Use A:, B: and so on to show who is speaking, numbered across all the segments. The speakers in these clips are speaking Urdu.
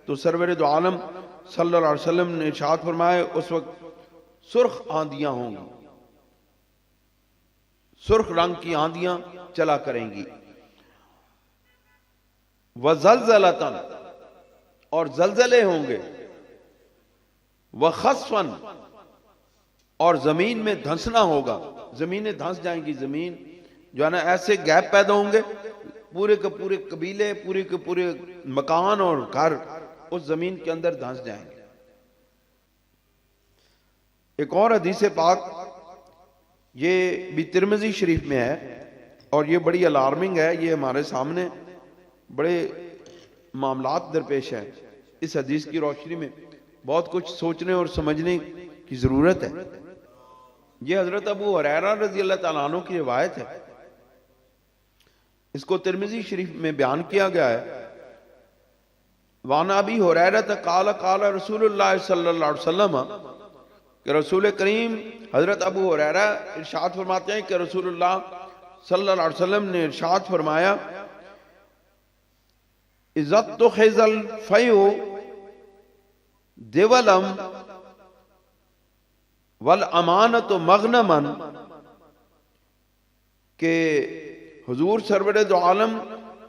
A: تو سرور دو عالم صلی اللہ علیہ وسلم نے ارشاد فرمایا اس وقت سرخ آندیاں ہوں گی، سرخ رنگ کی آندیاں چلا کریں گی، وزلزلتن اور زلزلے ہوں گے، وخسفن اور زمین میں دھنسنا ہوگا، زمینیں دھنس جائیں گی، زمین جو ہے نا ایسے گیپ پیدا ہوں گے، پورے کے پورے قبیلے، پورے کے پورے مکان اور گھر اس زمین کے اندر دھنس جائیں گے۔ ایک اور حدیث پاک یہ بھی ترمذی شریف میں ہے اور یہ بڑی الارمنگ ہے، یہ ہمارے سامنے بڑے معاملات درپیش ہیں۔ اس حدیث کی روشنی میں بہت کچھ سوچنے اور سمجھنے کی ضرورت ہے۔ یہ حضرت ابو ہریرہ رضی اللہ تعالیٰ عنہ کی روایت ہے، اس کو ترمذی شریف میں بیان کیا گیا ہے۔ وعن ابی ہریرہ قال قال رسول اللہ صلی اللہ علیہ وسلم کہ رسول کریم حضرت ابو ہریرہ ارشاد فرماتے ہیں کہ رسول اللہ صلی اللہ علیہ وسلم نے ارشاد فرمایا عزت تو خیزل فیو دیولم والامانت مغنمن، کہ حضور سرور دو عالم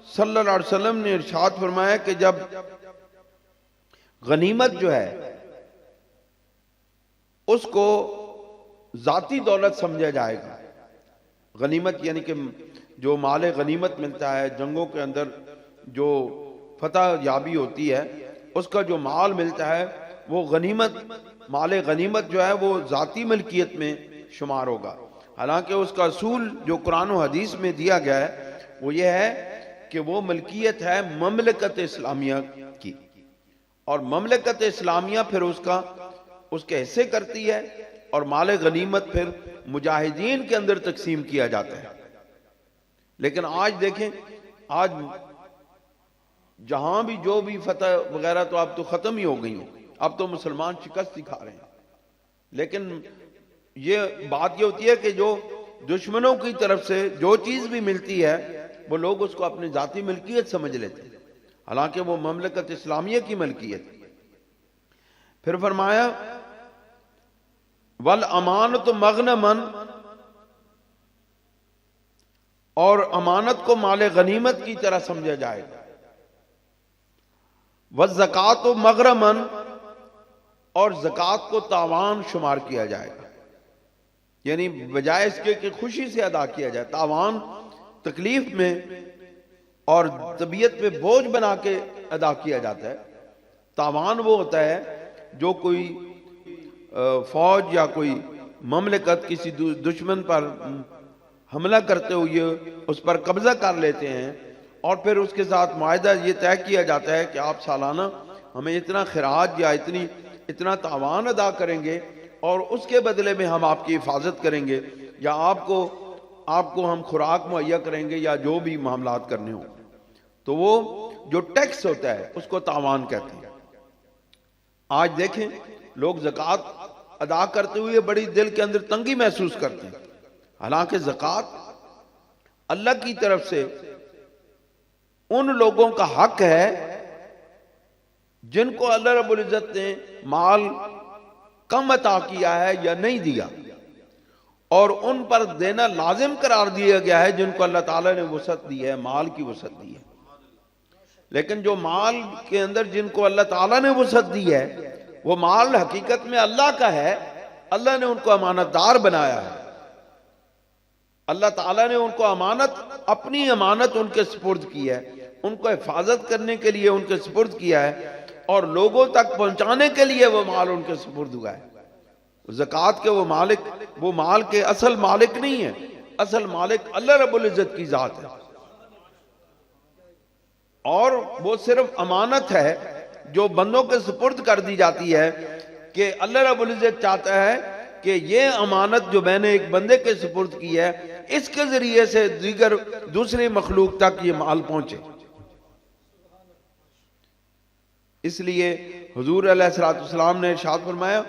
A: صلی اللہ علیہ وسلم نے ارشاد فرمایا کہ جب غنیمت جو ہے اس کو ذاتی دولت سمجھا جائے گا، غنیمت یعنی کہ جو مال غنیمت ملتا ہے جنگوں کے اندر، جو فتح یابی ہوتی ہے، اس کا جو مال ملتا ہے وہ غنیمت، مال غنیمت جو ہے وہ ذاتی ملکیت میں شمار ہوگا۔ حالانکہ اس کا اصول جو قرآن و حدیث میں دیا گیا ہے وہ یہ ہے کہ وہ ملکیت ہے مملکت اسلامیہ کی، اور مملکت اسلامیہ پھر اس کے حصے کرتی ہے، اور مال غنیمت پھر مجاہدین کے اندر تقسیم کیا جاتا ہے۔ لیکن آج دیکھیں، آج جہاں بھی جو بھی فتح وغیرہ تو اب تو ختم ہی ہو گئی ہیں، اب تو مسلمان شکست ہی کھا رہے ہیں۔ لیکن یہ بات یہ ہوتی ہے کہ جو دشمنوں کی طرف سے جو چیز بھی ملتی ہے وہ لوگ اس کو اپنی ذاتی ملکیت سمجھ لیتے ہیں، حالانکہ وہ مملکت اسلامیہ کی ملکیت۔ پھر فرمایا والامانت مغنمن، اور امانت کو مال غنیمت کی طرح سمجھا جائے گا، والزکات مغرمن، اور زکات کو تاوان شمار کیا جائے گا، یعنی بجائے اس کے کہ خوشی سے ادا کیا جائے، تاوان تکلیف میں اور طبیعت پہ بوجھ بنا کے ادا کیا جاتا ہے۔ تاوان وہ ہوتا ہے جو کوئی فوج یا کوئی مملکت کسی دشمن پر حملہ کرتے ہوئے اس پر قبضہ کر لیتے ہیں، اور پھر اس کے ساتھ معاہدہ یہ طے کیا جاتا ہے کہ آپ سالانہ ہمیں اتنا خراج یا اتنا تاوان ادا کریں گے، اور اس کے بدلے میں ہم آپ کی حفاظت کریں گے، یا آپ کو ہم خوراک مہیا کریں گے، یا جو بھی معاملات کرنے ہوں۔ تو وہ جو ٹیکس ہوتا ہے اس کو تاوان کہتے ہیں۔ آج دیکھیں لوگ زکوٰۃ ادا کرتے ہوئے بڑی دل کے اندر تنگی محسوس کرتے ہیں، حالانکہ زکوٰۃ اللہ کی طرف سے ان لوگوں کا حق ہے جن کو اللہ رب العزت نے مال کم عطا کیا ہے یا نہیں دیا، اور ان پر دینا لازم قرار دیا گیا ہے جن کو اللہ تعالیٰ نے وسعت دی ہے، مال کی وسعت دی ہے۔ لیکن جو مال کے اندر جن کو اللہ تعالیٰ نے وسعت دی ہے، وہ مال حقیقت میں اللہ کا ہے، اللہ نے ان کو امانت دار بنایا ہے، اللہ تعالیٰ نے ان کو اپنی امانت ان کے سپرد کی ہے، ان کو حفاظت کرنے کے لیے ان کے سپرد کیا ہے، اور لوگوں تک پہنچانے کے لیے وہ مال ان کے سپرد ہوا ہے۔ زکوٰۃ کے وہ مال کے اصل مالک نہیں ہے، اصل مالک اللہ رب العزت کی ذات ہے، اور وہ صرف امانت ہے جو بندوں کے سپرد کر دی جاتی ہے، کہ اللہ رب العزت چاہتا ہے کہ یہ امانت جو میں نے ایک بندے کے سپرد کی ہے، اس کے ذریعے سے دوسری مخلوق تک یہ مال پہنچے۔ اس لیے حضور علیہ السلام نے ارشاد فرمایا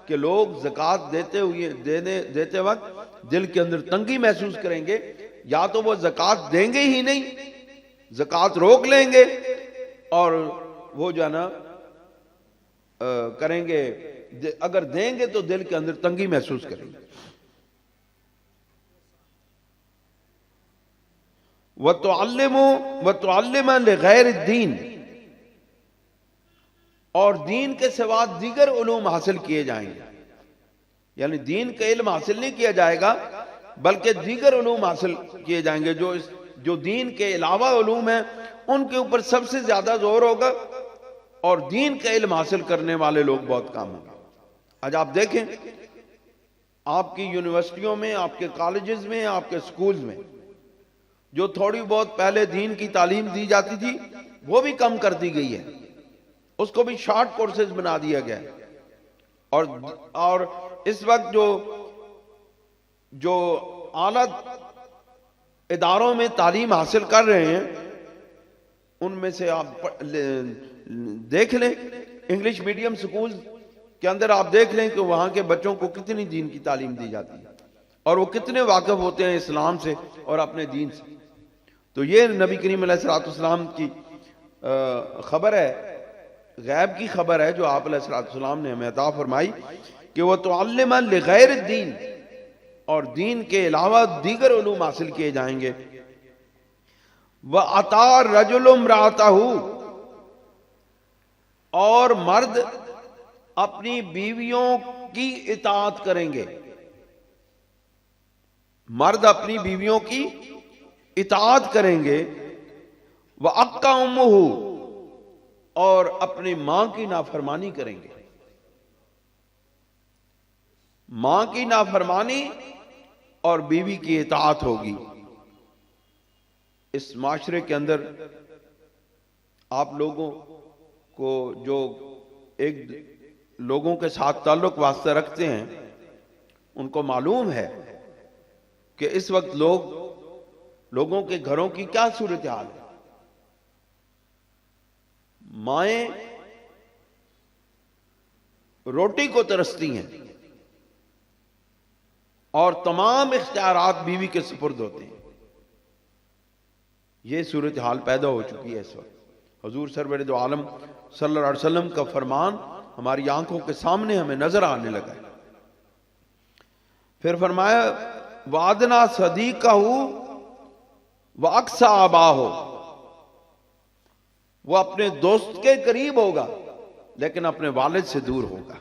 A: کہ لوگ زکوٰۃ دیتے وقت دل کے اندر تنگی محسوس کریں گے، یا تو وہ زکوٰۃ دیں گے ہی نہیں، زکوٰۃ روک لیں گے، اور وہ جو ہے نا کریں گے، اگر دیں گے تو دل کے اندر تنگی محسوس کریں گے۔ وَتُعَلِّمَ لِغَيْرِ الدِّينِ، اور دین کے سوا دیگر علوم حاصل کیے جائیں گے، یعنی دین کا علم حاصل نہیں کیا جائے گا بلکہ دیگر علوم حاصل کیے جائیں گے۔ جو دین کے علاوہ علوم ہیں ان کے اوپر سب سے زیادہ زور ہوگا، اور دین کا علم حاصل کرنے والے لوگ بہت کم ہوں گے۔ آج آپ دیکھیں آپ کی یونیورسٹیوں میں، آپ کے کالجز میں، آپ کے سکولز میں جو تھوڑی بہت پہلے دین کی تعلیم دی جاتی تھی وہ بھی کم کر دی گئی ہے، اس کو بھی شارٹ کورسز بنا دیا گیا ہے، اور اس وقت جو اعلیٰ اداروں میں تعلیم حاصل کر رہے ہیں ان میں سے آپ دیکھ لیں، انگلش میڈیم سکول کے اندر آپ دیکھ لیں کہ وہاں کے بچوں کو کتنی دین کی تعلیم دی جاتی ہے اور وہ کتنے واقف ہوتے ہیں اسلام سے اور اپنے دین سے۔ تو یہ نبی کریم علیہ الصلوۃ والسلام کی خبر ہے، غیب کی خبر ہے جو آپ علیہ الصلوۃ والسلام نے ہمیں عطا فرمائی کہ وہ تعلم لغیر الدین، اور دین کے علاوہ دیگر علوم حاصل کیے جائیں گے۔ وَأَطَاعَ الرَّجُلُ امْرَأَتَهُ، اور مرد اپنی بیویوں کی اطاعت کریں گے، مرد اپنی بیویوں کی اطاعت کریں گے۔ وَأَقَّ أُمُّهُ، اور اپنی ماں کی نافرمانی کریں گے، ماں کی نافرمانی اور بیوی کی اطاعت ہوگی۔ اس معاشرے کے اندر آپ لوگوں کو جو ایک لوگوں کے ساتھ تعلق واسطہ رکھتے ہیں ان کو معلوم ہے کہ اس وقت لوگوں کے گھروں کی کیا صورتحال ہے۔ مائیں روٹی کو ترستی ہیں اور تمام اختیارات بیوی کے سپرد ہوتے ہیں۔ یہ صورتحال پیدا ہو چکی ہے اس وقت۔ حضور سرور دو عالم صلی اللہ علیہ وسلم کا فرمان ہماری آنکھوں کے سامنے ہمیں نظر آنے لگا ہے۔ پھر فرمایا وَأَدْنَا صَدِيقَهُ وَأَقْصَى آبَاهُ، وہ اپنے دوست کے قریب ہوگا لیکن اپنے والد سے دور ہوگا،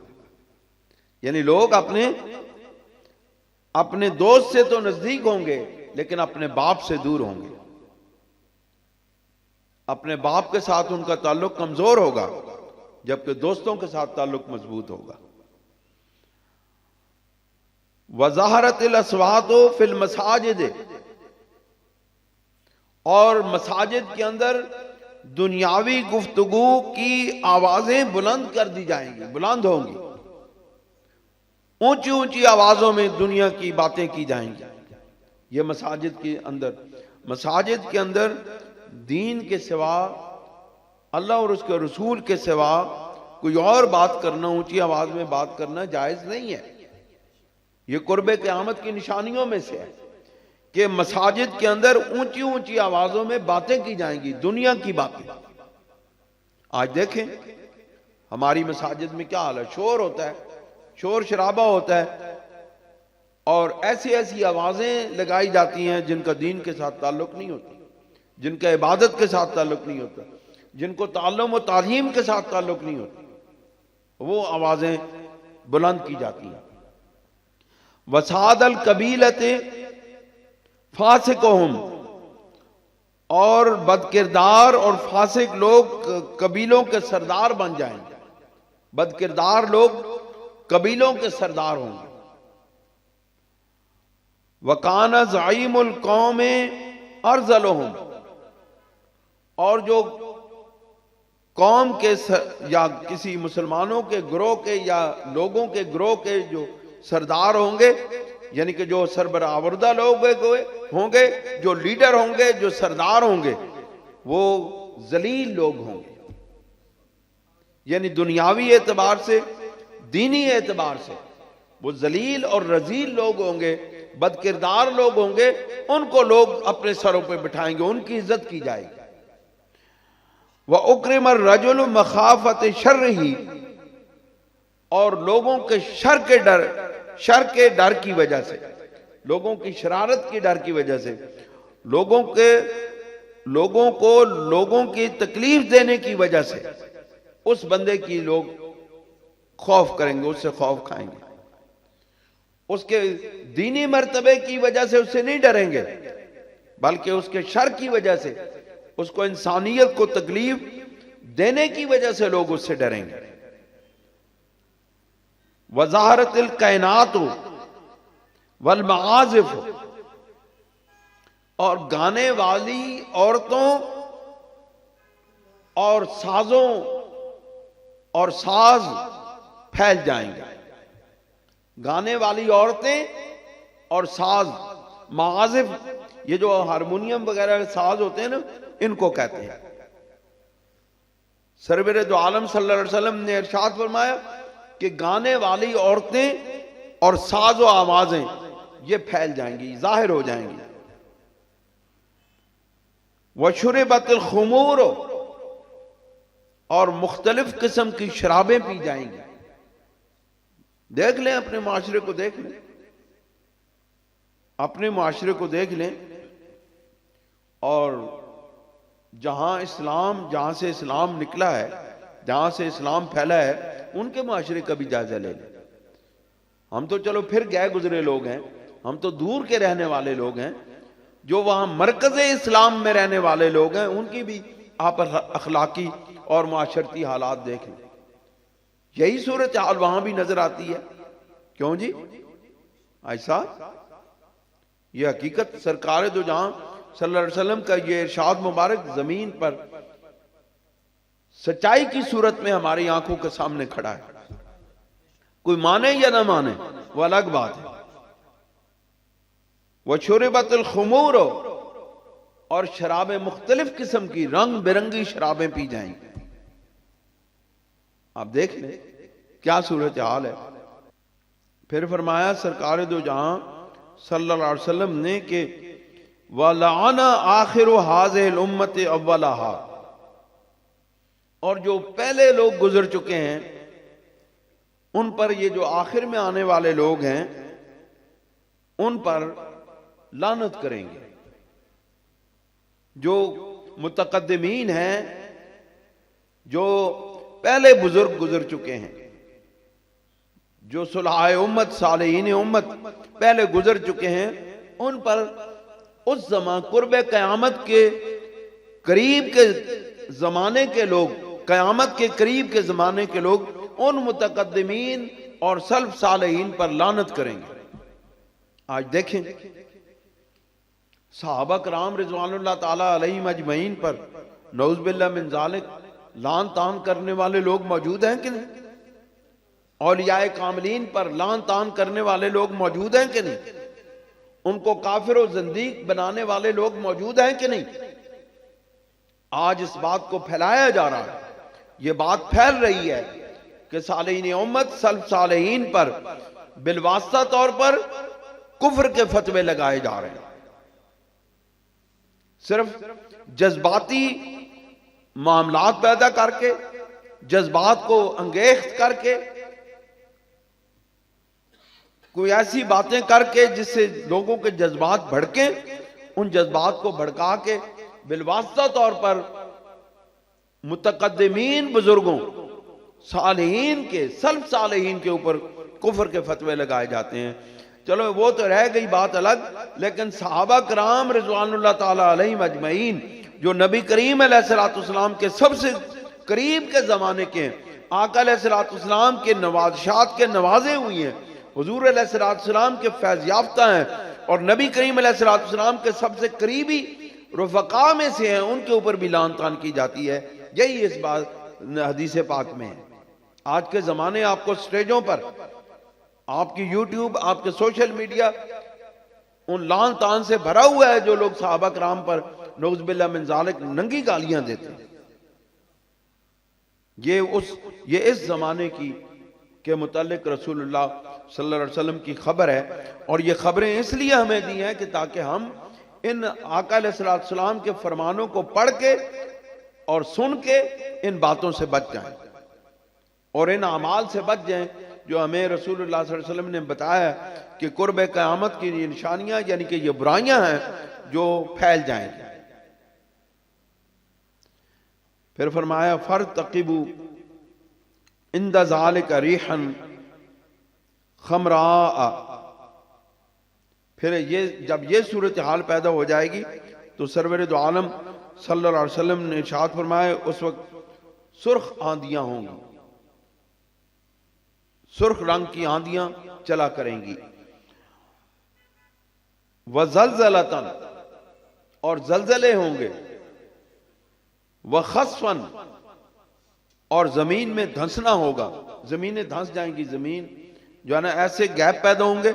A: یعنی لوگ اپنے دوست سے تو نزدیک ہوں گے لیکن اپنے باپ سے دور ہوں گے، اپنے باپ کے ساتھ ان کا تعلق کمزور ہوگا جبکہ دوستوں کے ساتھ تعلق مضبوط ہوگا۔ وَظَهَرَتِ الْأَصْوَاتُ فِي الْمَسَاجِدِ، اور مساجد کے اندر دنیاوی گفتگو کی آوازیں بلند کر دی جائیں گی، بلند ہوں گی، اونچی اونچی آوازوں میں دنیا کی باتیں کی جائیں گی۔ یہ مساجد کے اندر دین کے سوا، اللہ اور اس کے رسول کے سوا کوئی اور بات کرنا، اونچی آواز میں بات کرنا جائز نہیں ہے۔ یہ قرب قیامت کی نشانیوں میں سے ہے کہ مساجد کے اندر اونچی اونچی آوازوں میں باتیں کی جائیں گی، دنیا کی باتیں۔ آج دیکھیں ہماری مساجد میں کیا حال ہے، شور ہوتا ہے، شور شرابہ ہوتا ہے، اور ایسی آوازیں لگائی جاتی ہیں جن کا دین کے ساتھ تعلق نہیں ہوتا، جن کا عبادت کے ساتھ تعلق نہیں ہوتا، جن کو تعلم و تعلیم کے ساتھ تعلق نہیں ہوتا، وہ آوازیں بلند کی جاتی ہیں۔ وَسَادَ الْقَبِيلَةِ فَاسِقُهُمْ، اور بدکردار اور فاسق لوگ قبیلوں کے سردار بن جائیں گے، بدکردار لوگ قبیلوں کے سردار ہوں گے۔ وَكَانَ زَعِيمُ الْقَوْمِ أَرْذَلُهُمْ، اور جو قوم کے یا کسی مسلمانوں کے گروہ کے یا لوگوں کے گروہ کے جو سردار ہوں گے، یعنی کہ جو سربراہ لوگ ہوں گے، جو لیڈر ہوں گے، جو سردار ہوں گے، وہ ذلیل لوگ ہوں گے، یعنی دنیاوی اعتبار سے، دینی اعتبار سے وہ ذلیل اور رذیل لوگ ہوں گے، بدکردار لوگ ہوں گے، ان کو لوگ اپنے سروں پہ بٹھائیں گے، ان کی عزت کی جائے گی۔ وَأُكْرِمَ الرَّجُلُ مَخَافَةِ شَرِّهِ، اور لوگوں کے شر کے ڈر کی وجہ سے، لوگوں کی شرارت کی ڈر کی وجہ سے، لوگوں کو لوگوں کی تکلیف دینے کی وجہ سے اس بندے کی لوگ خوف کریں گے، اس سے خوف کھائیں گے. اس کے دینی مرتبے کی وجہ سے اس سے نہیں ڈریں گے، بلکہ اس کے شر کی وجہ سے، اس کو انسانیت کو تکلیف دینے کی وجہ سے لوگ اس سے ڈریں گے. وظاہرت الکائنات والمعازف، اور گانے والی عورتوں اور سازوں اور ساز پھیل جائیں گے. گانے والی عورتیں اور ساز، معازف، یہ جو ہارمونیم وغیرہ ساز ہوتے ہیں نا، ان کو کہتے ہیں. سرور دو عالم صلی اللہ علیہ وسلم نے ارشاد فرمایا کہ گانے والی عورتیں اور ساز و آوازیں یہ پھیل جائیں گی، ظاہر ہو جائیں گی. وشربت الخمور، اور مختلف قسم کی شرابیں پی جائیں گی. دیکھ لیں اپنے معاشرے کو، دیکھ لیں اپنے معاشرے کو دیکھ لیں، اور جہاں سے اسلام نکلا ہے، جہاں سے اسلام پھیلا ہے، ان کے معاشرے کا بھی جائزہ لے لیں. ہم تو چلو پھر گئے گزرے لوگ ہیں، ہم تو دور کے رہنے والے لوگ ہیں. جو وہاں مرکز اسلام میں رہنے والے لوگ ہیں، ان کی بھی آپ اخلاقی اور معاشرتی حالات دیکھ لیں. یہی صورتحال وہاں بھی نظر آتی ہے. کیوں جی ایسا؟ یہ حقیقت سرکار دو جہاں صلی اللہ علیہ وسلم کا یہ ارشاد مبارک زمین پر سچائی کی صورت میں ہماری آنکھوں کے سامنے کھڑا ہے. کوئی مانے یا نہ مانے وہ الگ بات ہے. وشربت الخمور، اور شرابیں مختلف قسم کی رنگ برنگی شرابیں پی جائیں گی. آپ دیکھ لیں کیا صورتحال ہے. پھر فرمایا سرکار دو جہاں صلی اللہ علیہ وسلم نے کہ وَلَعَنَ آخِرُ هَذِهِ الْأُمَّةِ أَوَّلَهَا، اور جو پہلے لوگ گزر چکے ہیں ان پر یہ جو آخر میں آنے والے لوگ ہیں ان پر لعنت کریں گے. جو متقدمین ہیں، جو پہلے بزرگ گزر چکے ہیں، جو صلحاء امت، صالحین امت پہلے گزر چکے ہیں، ان پر اس زمان قرب قیامت کے قریب کے زمانے کے لوگ، قیامت کے قریب کے زمانے کے لوگ ان متقدمین اور سلف صالحین پر لعنت کریں گے. آج دیکھیں صحابہ کرام رضوان اللہ تعالی علیہم اجمعین پر نعوذ باللہ من ذالک لعن طعن کرنے والے لوگ موجود ہیں کہ نہیں؟ اولیاء کاملین پر لعن طعن کرنے والے لوگ موجود ہیں کہ نہیں؟ ان کو کافر و زندیق بنانے والے لوگ موجود ہیں کہ نہیں؟ آج اس بات کو پھیلایا جا رہا ہے، یہ بات پھیل رہی ہے کہ صالحین امت، سلف صالحین پر بالواسطہ طور پر کفر کے فتوے لگائے جا رہے ہیں. صرف جذباتی معاملات پیدا کر کے، جذبات کو انگیخت کر کے، کوئی ایسی باتیں کر کے جس سے لوگوں کے جذبات بھڑکیں، ان جذبات کو بھڑکا کے بالواسطہ طور پر متقدمین بزرگوں، صالحین کے، سلف صالحین کے اوپر کفر کے فتوے لگائے جاتے ہیں. چلو وہ تو رہ گئی بات الگ، لیکن صحابہ کرام رضوان اللہ تعالی علیہم اجمعین جو نبی کریم علیہ الصلوۃ والسلام کے سب سے قریب کے زمانے کے ہیں، آقا علیہ الصلوۃ والسلام کے نوازشات کے نوازے ہوئی ہیں، حضور علیہ الصلوۃ والسلام کے فیض یافتہ ہیں، اور نبی کریم علیہ الصلوۃ والسلام کے سب سے قریبی رفقا میں سے ہیں، ان کے اوپر بھی لعن طعن کی جاتی ہے. یہی اس بات حدیث پاک میں ہے. آج کے زمانے آپ کو سٹیجوں پر، آپ کی یوٹیوب، آپ کے سوشل میڈیا ان لعن طعن سے بھرا ہوا ہے، جو لوگ صحابہ کرام پر نعوذ باللہ من ذالک ننگی گالیاں دیتے ہیں. یہ اس زمانے کی کے متعلق رسول اللہ صلی اللہ علیہ وسلم کی خبر ہے، اور یہ خبریں اس لیے ہمیں دی ہیں کہ تاکہ ہم ان آقا علیہ السلام کے فرمانوں کو پڑھ کے اور سن کے ان باتوں سے بچ جائیں. اور ان اعمال سے بچ جائیں جو ہمیں رسول اللہ صلی اللہ علیہ وسلم نے بتایا کہ قرب قیامت کی یہ نشانیاں یعنی کہ یہ برائیاں ہیں جو پھیل جائیں گی۔ پھر فرمایا فَارْتَقِبُوا عِنْدَ ذَلِكَ رِيحًا خَمْرَاءَ۔ پھر جب یہ صورتحال پیدا ہو جائے گی تو سرور دو عالم صلی اللہ علیہ وسلم نے ارشاد فرمایا اس وقت سرخ آندیاں ہوں گی، سرخ رنگ کی آندیاں چلا کریں گی۔ وَزَلْزَلَةً، اور زلزلے ہوں گے۔ وَخَسْفًا، اور زمین میں دھنسنا ہوگا، زمینیں دھنس جائیں گی، زمین جو ہے نا ایسے گیپ پیدا ہوں گے،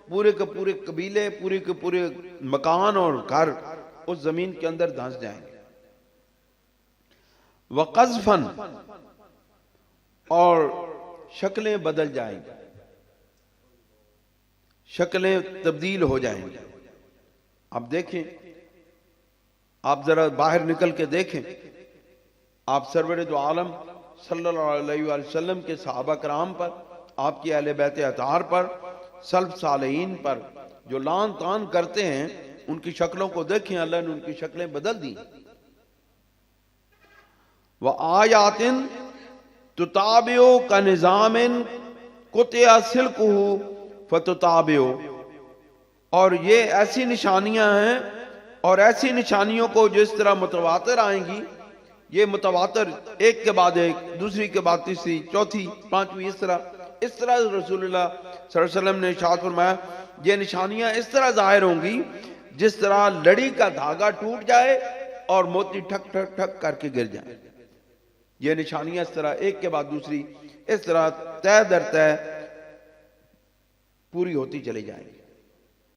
A: پورے کے پورے قبیلے، پورے کے پورے مکان اور گھر اس زمین کے اندر دھنس جائیں گے۔ وَقَذْفًا، اور شکلیں بدل جائیں گی، شکلیں تبدیل ہو جائیں گی۔ اب دیکھیں، آپ ذرا باہر نکل کے دیکھیں، آپ سرور دو عالم صلی اللہ علیہ وآلہ وسلم کے صحابہ کرام پر، آپ کی اہل بیت اطہار پر، سلف صالحین پر جو لان تان کرتے ہیں، ان کی شکلوں کو دیکھیں، اللہ نے ان کی شکلیں بدل دی۔ وَآیَاتٍ تُتَابِعُ كَنِظَامٍ قُطِعَ سِلْكُهُ فَتُتَابِعُ، اور یہ ایسی نشانیاں ہیں، اور ایسی نشانیوں کو جس طرح متواتر آئیں گی، یہ متواتر ایک کے بعد ایک، دوسری کے بعد تیسری، چوتھی، پانچویں، اس طرح رسول اللہ صلی اللہ علیہ وسلم نے ارشاد فرمایا یہ نشانیاں اس طرح ظاہر ہوں گی جس طرح لڑی کا دھاگا ٹوٹ جائے اور موتی ٹھک ٹھک ٹھک کر کے گر جائیں۔ یہ نشانیاں اس طرح ایک کے بعد دوسری، اس طرح طے در طے پوری ہوتی چلی جائیں گی۔